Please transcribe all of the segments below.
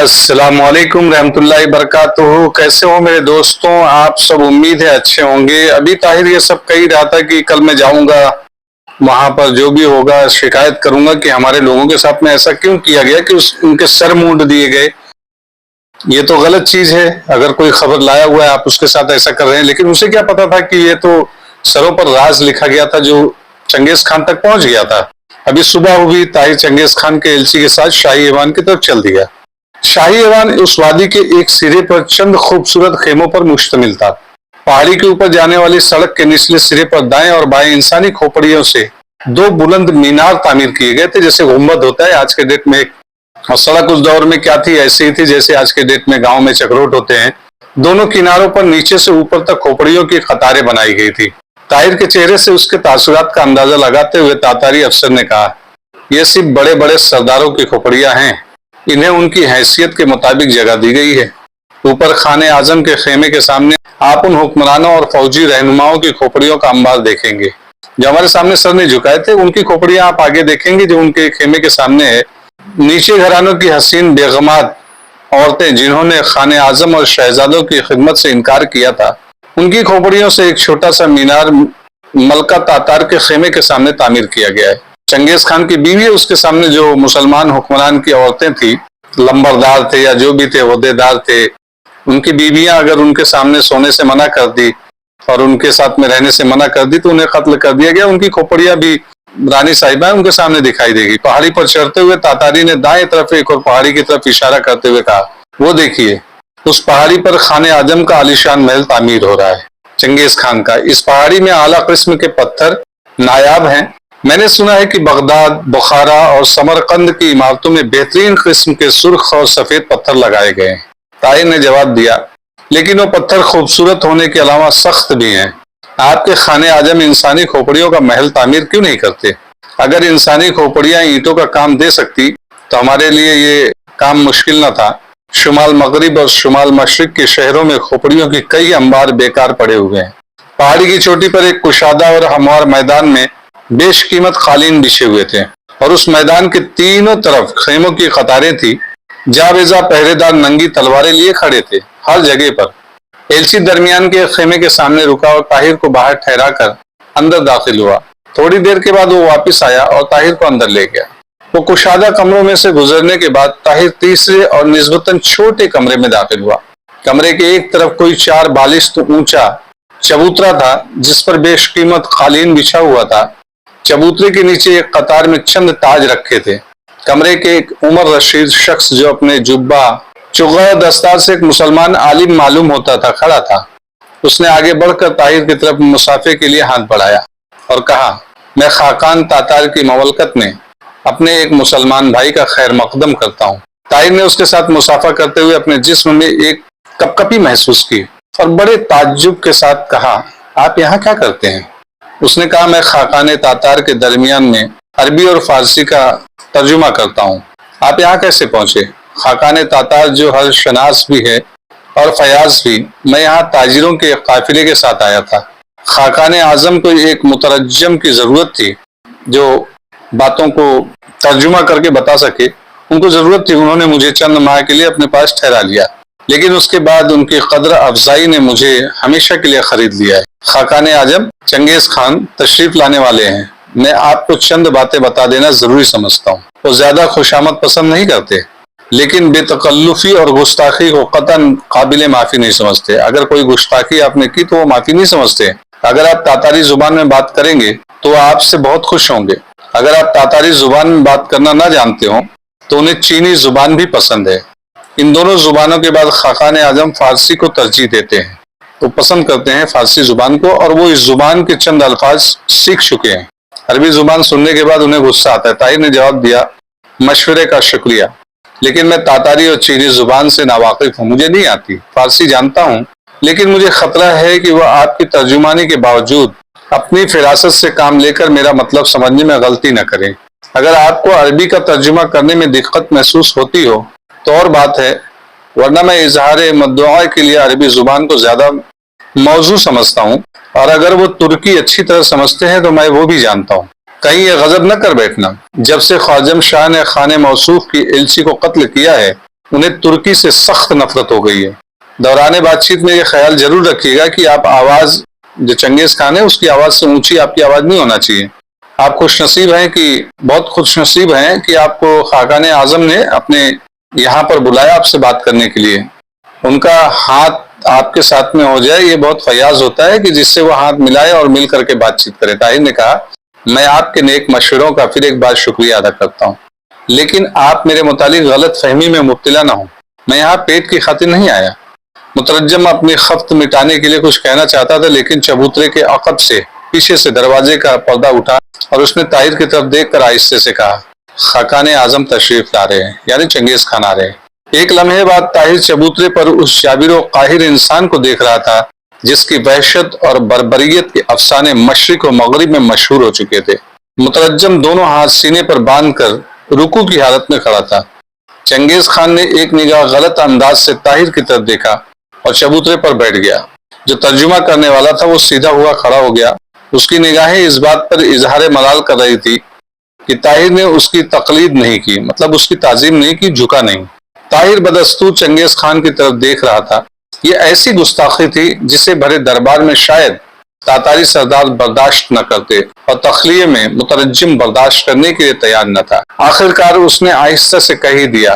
अस्सलाम वालेकुम रहमतुल्लाहि वबरकातुहू। कैसे हो मेरे दोस्तों? आप सब उम्मीद है अच्छे होंगे। अभी ताहिर ये सब कह ही रहा था कि कल मैं जाऊंगा वहां पर, जो भी होगा शिकायत करूंगा कि हमारे लोगों के साथ में ऐसा क्यों किया गया कि उनके सर मूंड दिए गए। ये तो गलत चीज है। अगर कोई खबर लाया हुआ है आप उसके साथ ऐसा कर रहे हैं, लेकिन उसे क्या पता था कि ये तो सरों पर राज लिखा गया था जो चंगेज खान तक पहुंच गया था। अभी सुबह हुई, ताहिर चंगेज खान के एलची के साथ शाही ईवान की तरफ चल दिया। शाही ईवान उस वादी के एक सिरे पर चंद खूबसूरत खेमों पर मुश्तमिल था। पहाड़ी के ऊपर जाने वाली सड़क के निचले सिरे पर दाएं और बाएं इंसानी खोपड़ियों से दो बुलंद मीनार तामीर किए गए थे, जैसे गुंबद होता है आज के डेट में। और सड़क उस दौर में क्या थी, ऐसी ही थी जैसे आज के डेट में गांव में चक्रोट होते हैं। दोनों किनारों पर नीचे से ऊपर तक खोपड़ियों की कतारें बनाई गई थी। ताहिर के चेहरे से उसके तासुरात का अंदाजा लगाते हुए तातारी अफसर ने कहा, यह सिर्फ बड़े बड़े सरदारों की खोपड़ियां हैं, इन्हें उनकी हैसियत के मुताबिक जगह दी गई है। ऊपर खाने आजम के खेमे के सामने आप उन हुक्मरानों और फौजी रहनुमाओं की खोपड़ियों का अंबार देखेंगे जो हमारे सामने सर ने झुकाए थे। उनकी खोपड़ियां आप आगे देखेंगे जो उनके खेमे के सामने है। नीचे घरानों की हसीन बेगमात औरतें जिन्होंने खाने आजम और शहजादों की खिदमत से इनकार किया था, उनकी खोपड़ियों से एक छोटा सा मीनार मलका तातार के खेमे के सामने तामीर किया गया है। चंगेज खान की बीवी, उसके सामने जो मुसलमान हुक्मरान की औरतें थी, लंबरदार थे या जो भी थे, ओहदेदार थे, उनकी बीवियां अगर उनके सामने सोने से मना कर दी और उनके साथ में रहने से मना कर दी तो उन्हें कत्ल कर दिया गया। उनकी खोपड़ियां भी रानी साहिबा उनके सामने दिखाई देगी। पहाड़ी पर चढ़ते हुए तातारी ने दाएं तरफ एक और पहाड़ी की तरफ इशारा करते हुए कहा, वो देखिए, उस पहाड़ी पर खाने आजम का आलीशान महल तामीर हो रहा है, चंगेज खान का। इस पहाड़ी में आला किस्म के पत्थर नायाब हैं। मैंने सुना है कि बगदाद, बुखारा और समरकंद की इमारतों में बेहतरीन किस्म के सुर्ख और सफेद पत्थर लगाए गए हैं। ताहिर ने जवाब दिया, लेकिन वो पत्थर खूबसूरत होने के अलावा सख्त भी हैं। आपके खाने आजम इंसानी खोपड़ियों का महल तामीर क्यों नहीं करते? अगर इंसानी खोपड़ियां ईंटों का काम दे सकती तो हमारे लिए ये काम मुश्किल न था। शुमाल मगरिब और शुमाल मशरिक के शहरों में खोपड़ियों की कई अंबार बेकार पड़े हुए हैं। पहाड़ी की चोटी पर एक कुशादा और हमवार मैदान में बेशकीमत कालीन बिछे हुए थे और उस मैदान के तीनों तरफ खेमों की कतारें थी। जावेजा पहरेदार नंगी तलवारें लिए खड़े थे हर जगह पर। एलची दरमियान के खेमे के सामने रुका और ताहिर को बाहर ठहरा कर अंदर दाखिल हुआ। थोड़ी देर के बाद वो वापस आया और ताहिर को अंदर ले गया। वो कुशादा कमरों में से गुजरने के बाद ताहिर तीसरे और निस्बतन छोटे कमरे में दाखिल हुआ। कमरे के एक तरफ कोई 4 बालिश्त ऊंचा चबूतरा था जिस पर बेशकीमत कालीन बिछा हुआ था। चबूतरे के नीचे एक कतार में चंद ताज रखे थे। कमरे के एक उमर रशीद शख्स जो अपने जुब्बा चुगा दस्तार से एक मुसलमान आलिम मालूम होता था, खड़ा था। उसने आगे बढ़कर ताहिर की तरफ मुसाफे के लिए हाथ बढ़ाया और कहा, मैं खाकान तातार की मवलकत में अपने एक मुसलमान भाई का खैर मकदम करता हूँ। ताहिर ने उसके साथ मुसाफा करते हुए अपने जिस्म में एक कपकपी महसूस की और बड़े ताज्जुब के साथ कहा, आप यहाँ क्या करते हैं? उसने कहा, मैं खाकान तातार के दरमियान में अरबी और फारसी का तर्जुमा करता हूँ। आप यहाँ कैसे पहुंचे? खाकान तातार जो हर शनास भी है और फयाज भी। मैं यहाँ ताजिरों के काफिले के साथ आया था। खाकान आजम को एक मुतरज्जम की जरूरत थी जो बातों को तर्जुमा करके बता सके। उनको जरूरत थी। उन्होंने मुझे चंद माह के लिए अपने पास ठहरा लिया, लेकिन उसके बाद उनकी कदर अफजाई ने मुझे हमेशा के लिए खरीद लिया है। खाकान आजम चंगेज खान तशरीफ लाने वाले हैं। मैं आपको चंद बातें बता देना जरूरी समझता हूँ। वो ज्यादा खुशामद पसंद नहीं करते, लेकिन बेतकल्लुफी और गुस्ताखी को कतन काबिल माफी नहीं समझते। अगर कोई गुस्ताखी आपने की तो वो माफी नहीं समझते। अगर आप तातारी जुबान में बात करेंगे तो आपसे बहुत खुश होंगे। अगर आप तातारी जुबान में बात करना ना जानते हो तो उन्हें चीनी जुबान भी पसंद है। इन दोनों जुबानों के बाद खाकान आजम फारसी को तरजीह देते हैं। वो पसंद करते हैं फारसी जुबान को और वो इस जुबान के चंद अल्फाज सीख चुके हैं। अरबी जुबान सुनने के बाद उन्हें गुस्सा आता है। ताहिर ने जवाब दिया, मशवरे का शुक्रिया, लेकिन मैं तातारी और चीनी जुबान से नावाकिफ हूँ, मुझे नहीं आती। फारसी जानता हूँ, लेकिन मुझे खतरा है कि वह आपकी तर्जुमानी के बावजूद अपनी फिरासत से काम लेकर मेरा मतलब समझने में गलती न करें। अगर आपको अरबी का तर्जुमा करने में दिक्कत महसूस होती हो तो और बात है, वरना मैं इजहार मद्दुआ के लिए अरबी जुबान को ज्यादा मौजू समझता हूँ और अगर वो तुर्की अच्छी तरह समझते हैं तो मैं वो भी जानता हूँ। कहीं ये गजब न कर बैठना। जब से ख्वाजम शाह ने खाने मौसूफ की एलची को कत्ल किया है انہیں ترکی سے سخت نفرت ہو گئی ہے۔ دوران بات چیت میں یہ خیال ضرور رکھیے گا کہ آپ آواز جو چنگیز خان ہے اس کی آواز سے اونچی آپ کی آواز نہیں ہونا چاہیے۔ آپ بہت خوش نصیب ہیں کہ آپ کو خاقان اعظم نے اپنے یہاں پر بلایا آپ سے بات کرنے کے لیے۔ ان کا ہاتھ آپ کے ساتھ میں ہو جائے یہ بہت فیاض ہوتا ہے کہ جس سے وہ ہاتھ ملائے اور مل کر کے بات چیت کرے۔ طاہر نے کہا میں آپ کے نیک مشوروں کا پھر ایک بار شکریہ ادا کرتا ہوں، لیکن آپ میرے متعلق غلط فہمی میں مبتلا نہ ہوں، میں یہاں پیٹ کی خاطر نہیں آیا۔ مترجم اپنی خفت مٹانے کے لیے کچھ کہنا چاہتا تھا، لیکن چبوترے کے عقب سے پیچھے سے دروازے کا پردہ اٹھا اور اس نے طاہر کی طرف دیکھ کر آہستہ سے کہا خاقان اعظم تشریف لا رہے ہیں، یعنی چنگیز خان آ رہے ہیں۔ ایک لمحے بعد طاہر چبوترے پر اس جابر و قاہر انسان کو دیکھ رہا تھا جس کی وحشت اور بربریت کے افسانے مشرق و مغرب میں مشہور ہو چکے تھے۔ مترجم دونوں ہاتھ سینے پر باندھ کر رکوع کی حالت میں کھڑا تھا۔ چنگیز خان نے ایک نگاہ غلط انداز سے طاہر کی طرف دیکھا اور چبوترے پر بیٹھ گیا۔ جو ترجمہ کرنے والا تھا وہ سیدھا ہوا کھڑا ہو گیا۔ اس کی نگاہیں اس بات پر اظہار ملال کر رہی تھی کہ طاہر نے اس کی تقلید نہیں کی، مطلب اس کی تعظیم نہیں کی، جھکا نہیں۔ طاہر بدستور چنگیز خان کی طرف دیکھ رہا تھا۔ یہ ایسی گستاخی تھی جسے بھرے دربار میں شاید تاتاری سردار برداشت نہ کرتے اور تخلیے میں مترجم برداشت کرنے کے لیے تیار نہ تھا۔ آخرکار اس نے آہستہ سے کہہ ہی دیا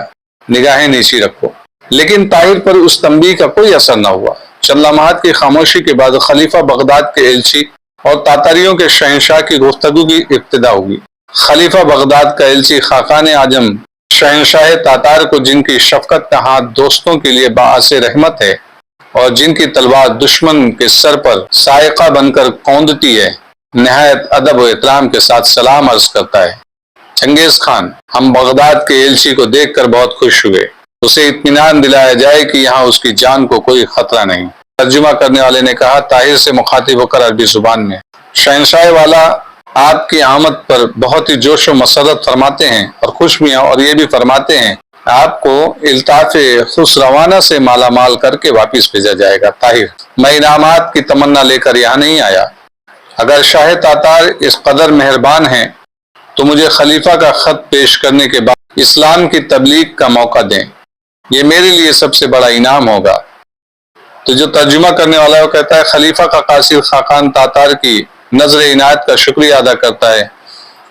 نگاہیں نیچی رکھو، لیکن طاہر پر اس تنبیہ کا کوئی اثر نہ ہوا۔ چند لمحات کی خاموشی کے بعد خلیفہ بغداد کے ایلچی اور تاتاریوں کے شہنشاہ کی گفتگو کی ابتدا ہوئی۔ خلیفہ بغداد کا ایلچی خاقان اعظم شہنشاہ تاتار کو، جن کی شفقت کا ہاتھ دوستوں کے لیے باعث رحمت ہے اور جن کی تلوار دشمن کے سر پر سائقہ بن کر کوندتی ہے، نہایت ادب و احترام کے ساتھ سلام عرض کرتا ہے۔ چنگیز خان، ہم بغداد کے ایلچی کو دیکھ کر بہت خوش ہوئے، اسے اطمینان دلایا جائے کہ یہاں اس کی جان کو کوئی خطرہ نہیں۔ ترجمہ کرنے والے نے کہا طاہر سے مخاطب ہو کر عربی زبان میں شہنشاہ والا آپ کی آمد پر بہت ہی جوش و مسرت فرماتے ہیں اور خوش بھی ہیں، اور یہ بھی فرماتے ہیں آپ کو الطاف خسروانہ سے مالا مال کر کے واپس بھیجا جائے گا۔ طاہر، میں انعامات کی تمنا لے کر یہاں نہیں آیا، اگر شاہ تاتار اس قدر مہربان ہیں تو مجھے خلیفہ کا خط پیش کرنے کے بعد اسلام کی تبلیغ کا موقع دیں، یہ میرے لیے سب سے بڑا انعام ہوگا۔ تو جو ترجمہ کرنے والا ہے وہ کہتا ہے خلیفہ کا قاصد خاقان تاتار کی نظر عنایت کا شکریہ ادا کرتا ہے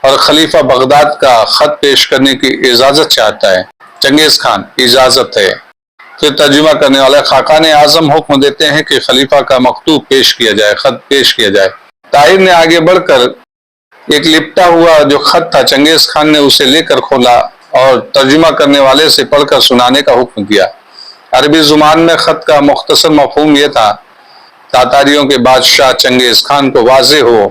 اور خلیفہ بغداد کا خط پیش کرنے کی اجازت چاہتا ہے۔ چنگیز خان، اجازت ہے۔ پھر ترجمہ کرنے والا خاقان اعظم حکم دیتے ہیں کہ خلیفہ کا مکتوب پیش کیا جائے، خط پیش کیا جائے۔ طاہر نے آگے بڑھ کر ایک لپٹا ہوا جو خط تھا چنگیز خان نے اسے لے کر کھولا اور ترجمہ کرنے والے سے پڑھ کر سنانے کا حکم دیا۔ عربی زبان میں خط کا مختصر مفہوم یہ تھا تاتاریوں کے بادشاہ چنگیز خان کو واضح ہو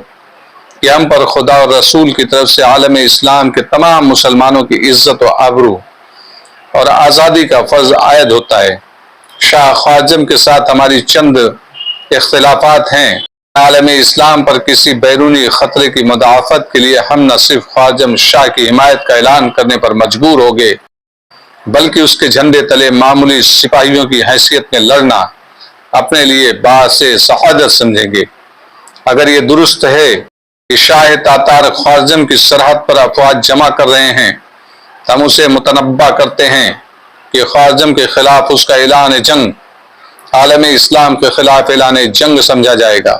کہ ہم پر خدا اور رسول کی طرف سے عالم اسلام کے تمام مسلمانوں کی عزت و آبرو اور آزادی کا فرض عائد ہوتا ہے۔ شاہ خواجم کے ساتھ ہماری چند اختلافات ہیں، عالم اسلام پر کسی بیرونی خطرے کی مدافعت کے لیے ہم نہ صرف خواجم شاہ کی حمایت کا اعلان کرنے پر مجبور ہو گئے بلکہ اس کے جھنڈے تلے معمولی سپاہیوں کی حیثیت میں لڑنا اپنے لیے باعث سعادت سمجھیں گے۔ اگر یہ درست ہے کہ شاہ تاتار خواجم کی سرحد پر افواج جمع کر رہے ہیں تو ہم اسے متنبہ کرتے ہیں کہ خواجم کے خلاف اس کا اعلان جنگ عالم اسلام کے خلاف اعلان جنگ سمجھا جائے گا۔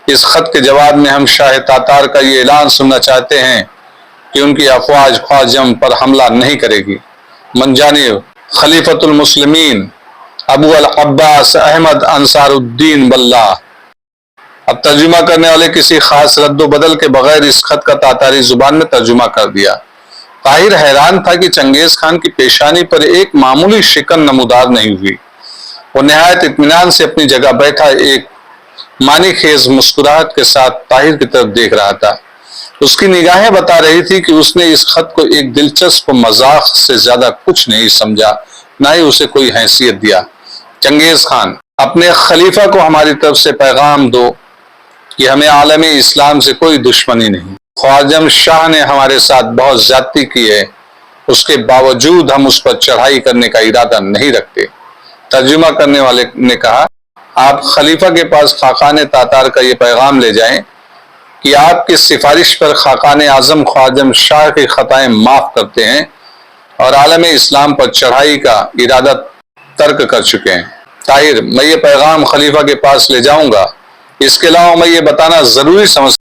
اس خط کے جواب میں ہم شاہ تاتار کا یہ اعلان سننا چاہتے ہیں کہ ان کی افواج خواجم پر حملہ نہیں کرے گی۔ من جانب خلیفۃ المسلمین ابو العباس احمد انصار الدین باللہ۔ اب ترجمہ کرنے والے کسی خاص رد و بدل کے بغیر اس خط کا تاتاری زبان میں ترجمہ کر دیا۔ طاہر حیران تھا کہ چنگیز خان کی پیشانی پر ایک معمولی شکن نمودار نہیں ہوئی۔ وہ نہایت اطمینان سے اپنی جگہ بیٹھا ایک معنی خیز مسکراہٹ کے ساتھ طاہر کی طرف دیکھ رہا تھا۔ اس کی نگاہیں بتا رہی تھی کہ اس نے اس خط کو ایک دلچسپ مذاق سے زیادہ کچھ نہیں سمجھا، نہ ہی اسے کوئی حیثیت دیا۔ چنگیز خان، اپنے خلیفہ کو ہماری طرف سے پیغام دو کہ ہمیں عالم اسلام سے کوئی دشمنی نہیں۔ خواجم شاہ نے ہمارے ساتھ بہت زیادتی کی ہے، اس کے باوجود ہم اس پر چڑھائی کرنے کا ارادہ نہیں رکھتے۔ ترجمہ کرنے والے نے کہا آپ خلیفہ کے پاس خاقان تاتار کا یہ پیغام لے جائیں کہ آپ کی سفارش پر خاقان اعظم خواجم شاہ کی خطائیں معاف کرتے ہیں اور عالم اسلام پر چڑھائی کا ارادہ ترک کر چکے ہیں۔ طاہر، میں یہ پیغام خلیفہ کے پاس لے جاؤں گا۔ اس کے علاوہ میں یہ بتانا ضروری سمجھتا